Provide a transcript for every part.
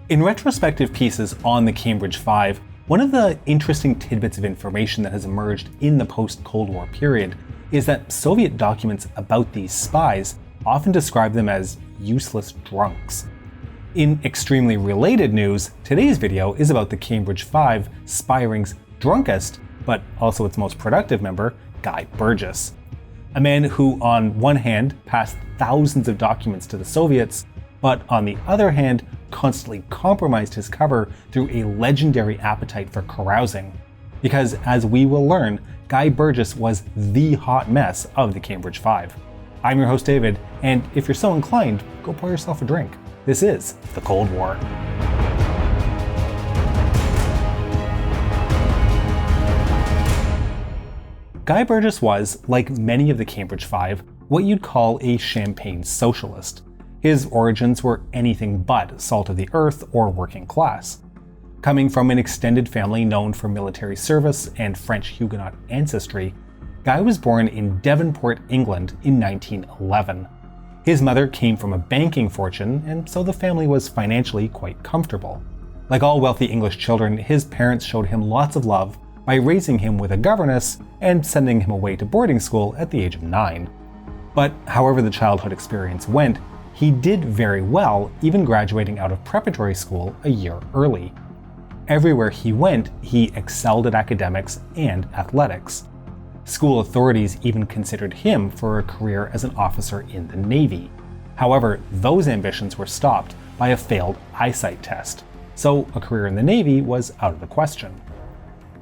In retrospective pieces on the Cambridge Five, one of the interesting tidbits of information that has emerged in the post-Cold War period is that Soviet documents about these spies often describe them as useless drunks. In extremely related news, today's video is about the Cambridge Five spy ring's drunkest, but also its most productive member, Guy Burgess. A man who, on one hand, passed thousands of documents to the Soviets, but on the other hand, constantly compromised his cover through a legendary appetite for carousing. Because, as we will learn, Guy Burgess was the hot mess of the Cambridge Five. I'm your host David, and if you're so inclined, go pour yourself a drink. This is the Cold War. Guy Burgess was, like many of the Cambridge Five, what you'd call a champagne socialist. His origins were anything but salt of the earth or working class. Coming from an extended family known for military service and French Huguenot ancestry, Guy was born in Devonport, England in 1911. His mother came from a banking fortune, and so the family was financially quite comfortable. Like all wealthy English children, his parents showed him lots of love by raising him with a governess and sending him away to boarding school at the age of 9. But however the childhood experience went, he did very well, even graduating out of preparatory school a year early. Everywhere he went, he excelled at academics and athletics. School authorities even considered him for a career as an officer in the Navy. However, those ambitions were stopped by a failed eyesight test, so a career in the Navy was out of the question.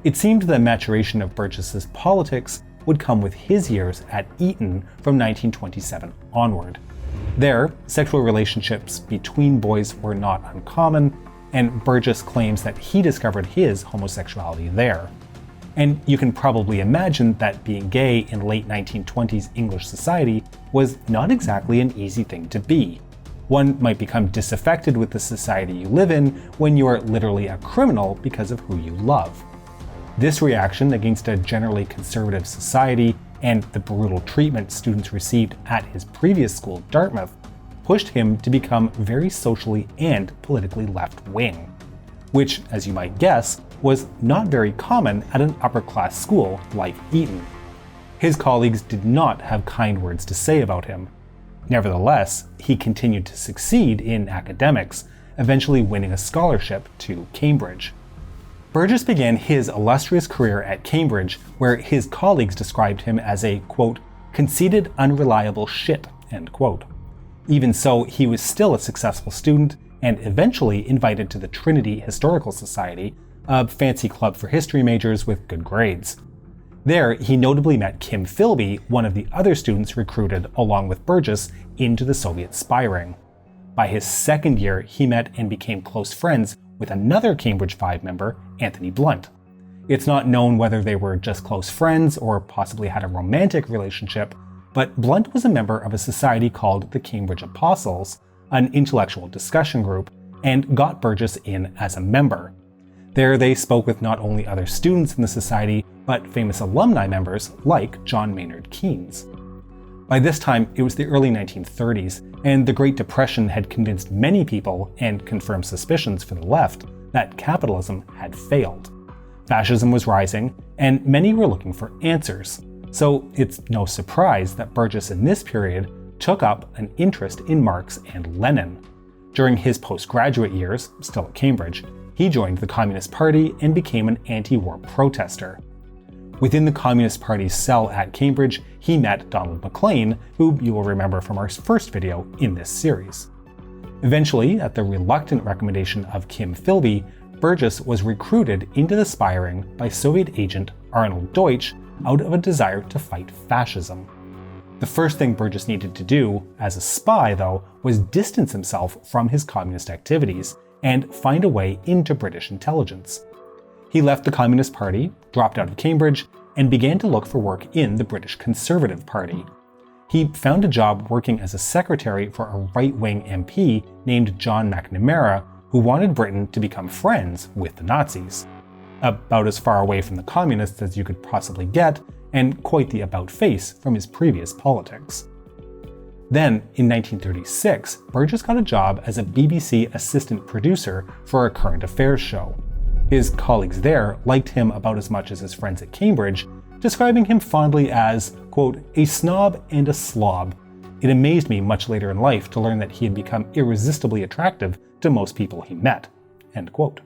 It seemed the maturation of Burgess's politics would come with his years at Eton from 1927 onward. There, sexual relationships between boys were not uncommon, and Burgess claims that he discovered his homosexuality there. And you can probably imagine that being gay in late 1920s English society was not exactly an easy thing to be. One might become disaffected with the society you live in when you are literally a criminal because of who you love. This reaction against a generally conservative society and the brutal treatment students received at his previous school, Dartmouth, pushed him to become very socially and politically left-wing, which, as you might guess, was not very common at an upper-class school like Eton. His colleagues did not have kind words to say about him. Nevertheless, he continued to succeed in academics, eventually winning a scholarship to Cambridge. Burgess began his illustrious career at Cambridge, where his colleagues described him as a, quote, conceited, unreliable shit, end quote. Even so, he was still a successful student and eventually invited to the Trinity Historical Society, a fancy club for history majors with good grades. There, he notably met Kim Philby, one of the other students recruited along with Burgess into the Soviet spy ring. By his second year, he met and became close friends with another Cambridge Five member, Anthony Blunt. It's not known whether they were just close friends or possibly had a romantic relationship, but Blunt was a member of a society called the Cambridge Apostles, an intellectual discussion group, and got Burgess in as a member. There they spoke with not only other students in the society, but famous alumni members like John Maynard Keynes. By this time, it was the early 1930s, and the Great Depression had convinced many people, and confirmed suspicions for the left, that capitalism had failed. Fascism was rising, and many were looking for answers. So it's no surprise that Burgess in this period took up an interest in Marx and Lenin. During his postgraduate years, still at Cambridge, he joined the Communist Party and became an anti-war protester. Within the Communist Party's cell at Cambridge, he met Donald Maclean, who you will remember from our first video in this series. Eventually, at the reluctant recommendation of Kim Philby, Burgess was recruited into the spy ring by Soviet agent Arnold Deutsch out of a desire to fight fascism. The first thing Burgess needed to do, as a spy though, was distance himself from his communist activities and find a way into British intelligence. He left the Communist Party, dropped out of Cambridge, and began to look for work in the British Conservative Party. He found a job working as a secretary for a right-wing MP named John McNamara, who wanted Britain to become friends with the Nazis. About as far away from the communists as you could possibly get, and quite the about-face from his previous politics. Then, in 1936, Burgess got a job as a BBC assistant producer for a current affairs show. His colleagues there liked him about as much as his friends at Cambridge, describing him fondly as, quote, a snob and a slob. It amazed me much later in life to learn that he had become irresistibly attractive to most people he met, end quote.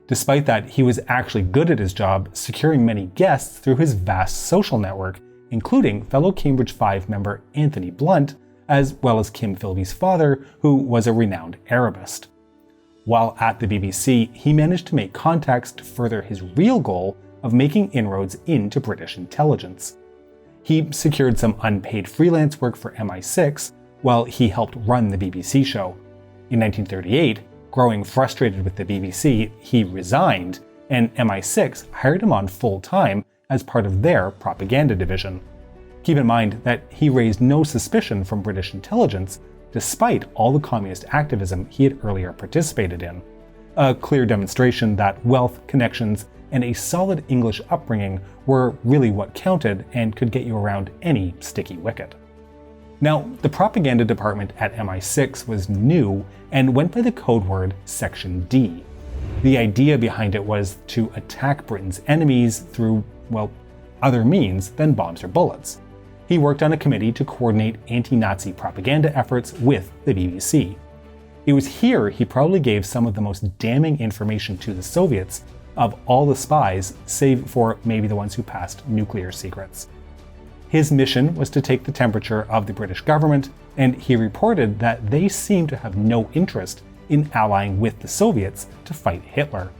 Despite that, he was actually good at his job, securing many guests through his vast social network, including fellow Cambridge 5 member Anthony Blunt, as well as Kim Philby's father, who was a renowned Arabist. While at the BBC, he managed to make contacts to further his real goal of making inroads into British intelligence. He secured some unpaid freelance work for MI6 while he helped run the BBC show. In 1938, growing frustrated with the BBC, he resigned, and MI6 hired him on full-time as part of their propaganda division. Keep in mind that he raised no suspicion from British intelligence despite all the communist activism he had earlier participated in. A clear demonstration that wealth, connections, and a solid English upbringing were really what counted and could get you around any sticky wicket. Now, the propaganda department at MI6 was new and went by the code word Section D. The idea behind it was to attack Britain's enemies through, well, other means than bombs or bullets. He worked on a committee to coordinate anti-Nazi propaganda efforts with the BBC. It was here he probably gave some of the most damning information to the Soviets of all the spies, save for maybe the ones who passed nuclear secrets. His mission was to take the temperature of the British government, and he reported that they seemed to have no interest in allying with the Soviets to fight Hitler.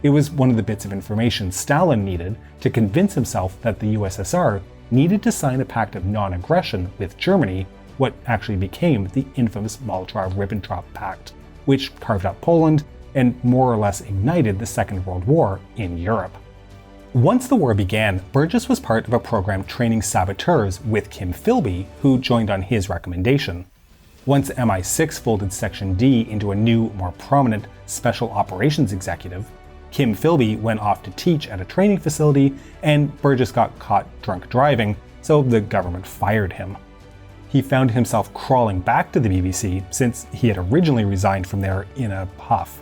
It was one of the bits of information Stalin needed to convince himself that the USSR needed to sign a pact of non-aggression with Germany, what actually became the infamous Molotov-Ribbentrop Pact, which carved out Poland and more or less ignited the Second World War in Europe. Once the war began, Burgess was part of a program training saboteurs with Kim Philby, who joined on his recommendation. Once MI6 folded Section D into a new, more prominent Special Operations Executive, Kim Philby went off to teach at a training facility, and Burgess got caught drunk driving, so the government fired him. He found himself crawling back to the BBC since he had originally resigned from there in a huff.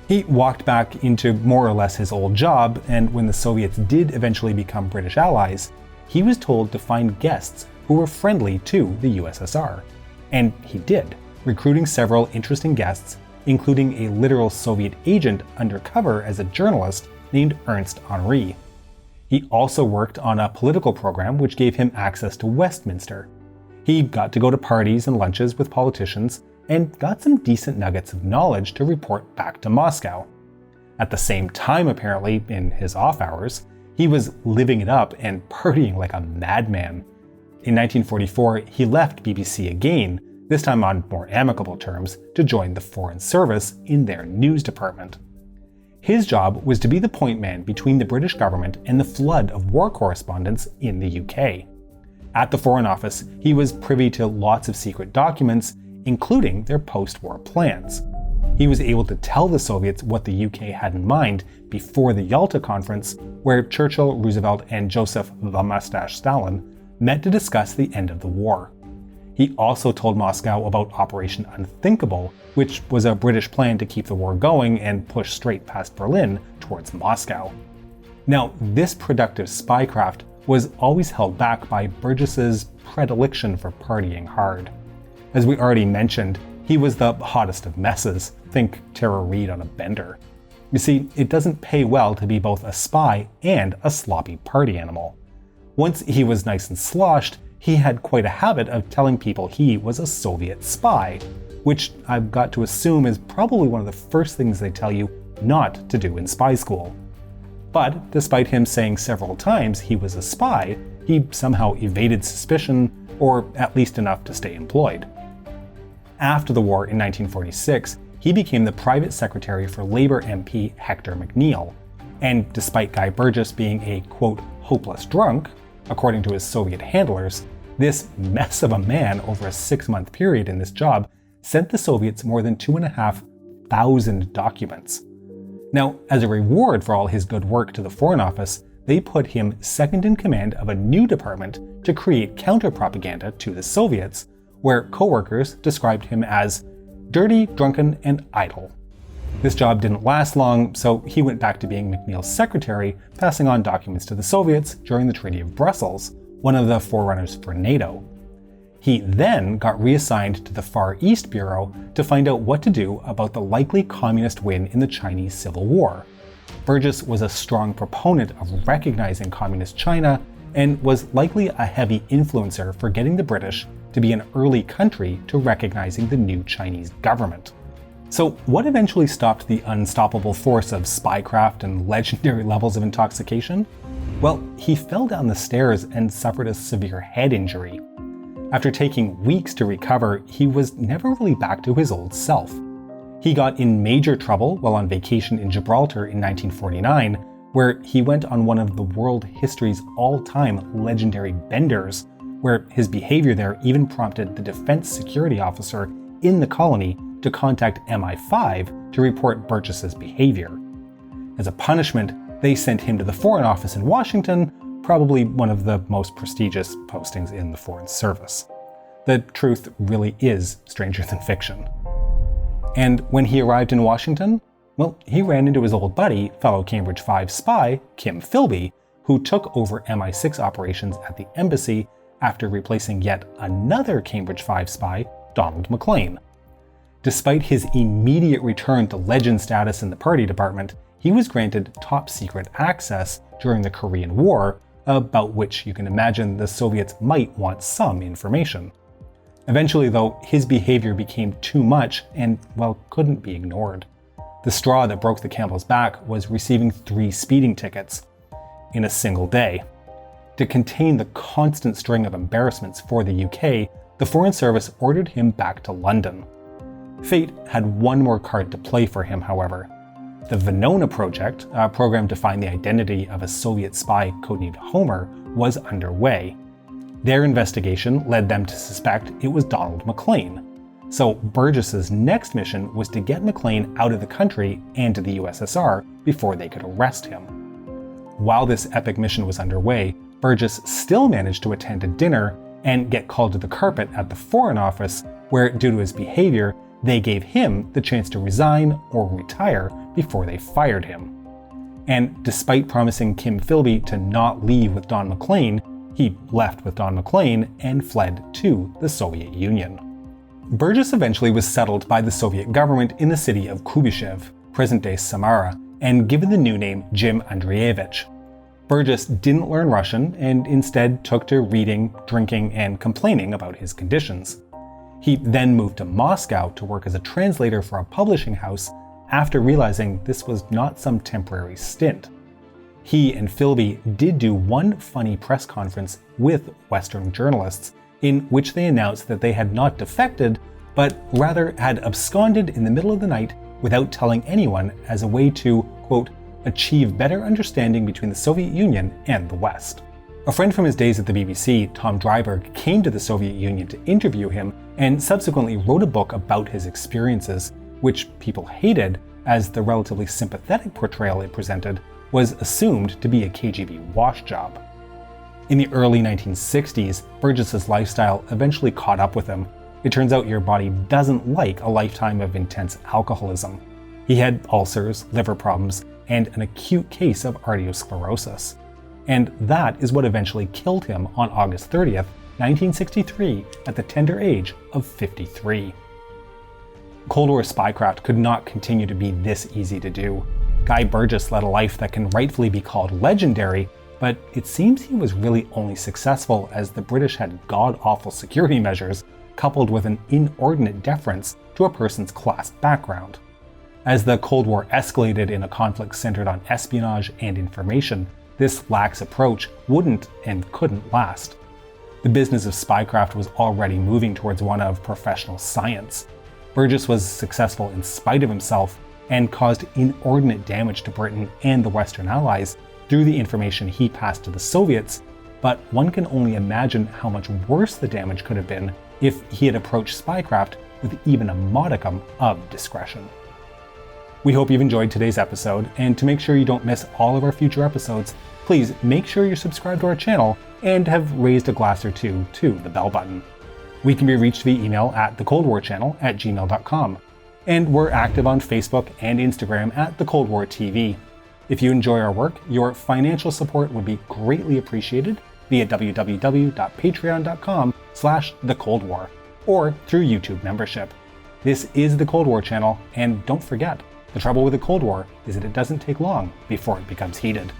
He walked back into more or less his old job, and when the Soviets did eventually become British allies, he was told to find guests who were friendly to the USSR. And he did, recruiting several interesting guests, including a literal Soviet agent undercover as a journalist named Ernst Henry. He also worked on a political program which gave him access to Westminster. He got to go to parties and lunches with politicians and got some decent nuggets of knowledge to report back to Moscow. At the same time, apparently, in his off hours, he was living it up and partying like a madman. In 1944, he left BBC again, this time on more amicable terms, to join the Foreign Service in their news department. His job was to be the point man between the British government and the flood of war correspondents in the UK. At the Foreign Office, he was privy to lots of secret documents, including their post-war plans. He was able to tell the Soviets what the UK had in mind before the Yalta Conference, where Churchill, Roosevelt, and Joseph "the Mustache" Stalin met to discuss the end of the war. He also told Moscow about Operation Unthinkable, which was a British plan to keep the war going and push straight past Berlin towards Moscow. Now, this productive spycraft was always held back by Burgess's predilection for partying hard. As we already mentioned, he was the hottest of messes. Think Tara Reid on a bender. You see, it doesn't pay well to be both a spy and a sloppy party animal. Once he was nice and sloshed, he had quite a habit of telling people he was a Soviet spy, which I've got to assume is probably one of the first things they tell you not to do in spy school. But despite him saying several times he was a spy, he somehow evaded suspicion, or at least enough to stay employed. After the war in 1946, he became the private secretary for Labour MP Hector McNeil, and despite Guy Burgess being a, quote, hopeless drunk, according to his Soviet handlers, this mess of a man over a 6-month period in this job sent the Soviets more than 2,500 documents. Now, as a reward for all his good work to the Foreign Office, they put him second in command of a new department to create counter-propaganda to the Soviets, where coworkers described him as dirty, drunken, and idle. This job didn't last long, so he went back to being McNeil's secretary, passing on documents to the Soviets during the Treaty of Brussels, one of the forerunners for NATO. He then got reassigned to the Far East Bureau to find out what to do about the likely communist win in the Chinese Civil War. Burgess was a strong proponent of recognizing communist China and was likely a heavy influencer for getting the British to be an early country to recognizing the new Chinese government. So what eventually stopped the unstoppable force of spycraft and legendary levels of intoxication? Well, he fell down the stairs and suffered a severe head injury. After taking weeks to recover, he was never really back to his old self. He got in major trouble while on vacation in Gibraltar in 1949, where he went on one of the world history's all-time legendary benders, where his behavior there even prompted the defense security officer in the colony to contact MI5 to report Burgess's behavior. As a punishment, they sent him to the Foreign Office in Washington, probably one of the most prestigious postings in the Foreign Service. The truth really is stranger than fiction. And when he arrived in Washington, well, he ran into his old buddy, fellow Cambridge 5 spy, Kim Philby, who took over MI6 operations at the embassy after replacing yet another Cambridge 5 spy, Donald McLean. Despite his immediate return to legend status in the party department, he was granted top-secret access during the Korean War, about which you can imagine the Soviets might want some information. Eventually, though, his behavior became too much and, well, couldn't be ignored. The straw that broke the camel's back was receiving 3 speeding tickets in a single day. To contain the constant string of embarrassments for the UK, the Foreign Service ordered him back to London. Fate had one more card to play for him, however. The Venona Project, a program to find the identity of a Soviet spy codenamed Homer, was underway. Their investigation led them to suspect it was Donald McLean. So Burgess's next mission was to get McLean out of the country and to the USSR before they could arrest him. While this epic mission was underway, Burgess still managed to attend a dinner and get called to the carpet at the Foreign Office, where, due to his behavior, they gave him the chance to resign or retire before they fired him. And despite promising Kim Philby to not leave with Don McLean, he left with Don McLean and fled to the Soviet Union. Burgess eventually was settled by the Soviet government in the city of Kubyshev, present-day Samara, and given the new name Jim Andreevich. Burgess didn't learn Russian and instead took to reading, drinking, and complaining about his conditions. He then moved to Moscow to work as a translator for a publishing house after realizing this was not some temporary stint. He and Philby did do one funny press conference with Western journalists in which they announced that they had not defected, but rather had absconded in the middle of the night without telling anyone as a way to, quote, achieve better understanding between the Soviet Union and the West. A friend from his days at the BBC, Tom Dryberg, came to the Soviet Union to interview him and subsequently wrote a book about his experiences, which people hated as the relatively sympathetic portrayal it presented was assumed to be a KGB wash job. In the early 1960s, Burgess's lifestyle eventually caught up with him. It turns out your body doesn't like a lifetime of intense alcoholism. He had ulcers, liver problems, and an acute case of arteriosclerosis. And that is what eventually killed him on August 30th, 1963, at the tender age of 53. Cold War spycraft could not continue to be this easy to do. Guy Burgess led a life that can rightfully be called legendary, but it seems he was really only successful as the British had god-awful security measures coupled with an inordinate deference to a person's class background. As the Cold War escalated in a conflict centered on espionage and information, this lax approach wouldn't and couldn't last. The business of spycraft was already moving towards one of professional science. Burgess was successful in spite of himself and caused inordinate damage to Britain and the Western Allies through the information he passed to the Soviets, but one can only imagine how much worse the damage could have been if he had approached spycraft with even a modicum of discretion. We hope you've enjoyed today's episode, and to make sure you don't miss all of our future episodes, please make sure you're subscribed to our channel and have raised a glass or two to the bell button. We can be reached via email at thecoldwarchannel@gmail.com, and we're active on Facebook and Instagram at The Cold War TV. If you enjoy our work, your financial support would be greatly appreciated via www.patreon.com/thecoldwar or through YouTube membership. This is The Cold War Channel, and don't forget, the trouble with the Cold War is that it doesn't take long before it becomes heated.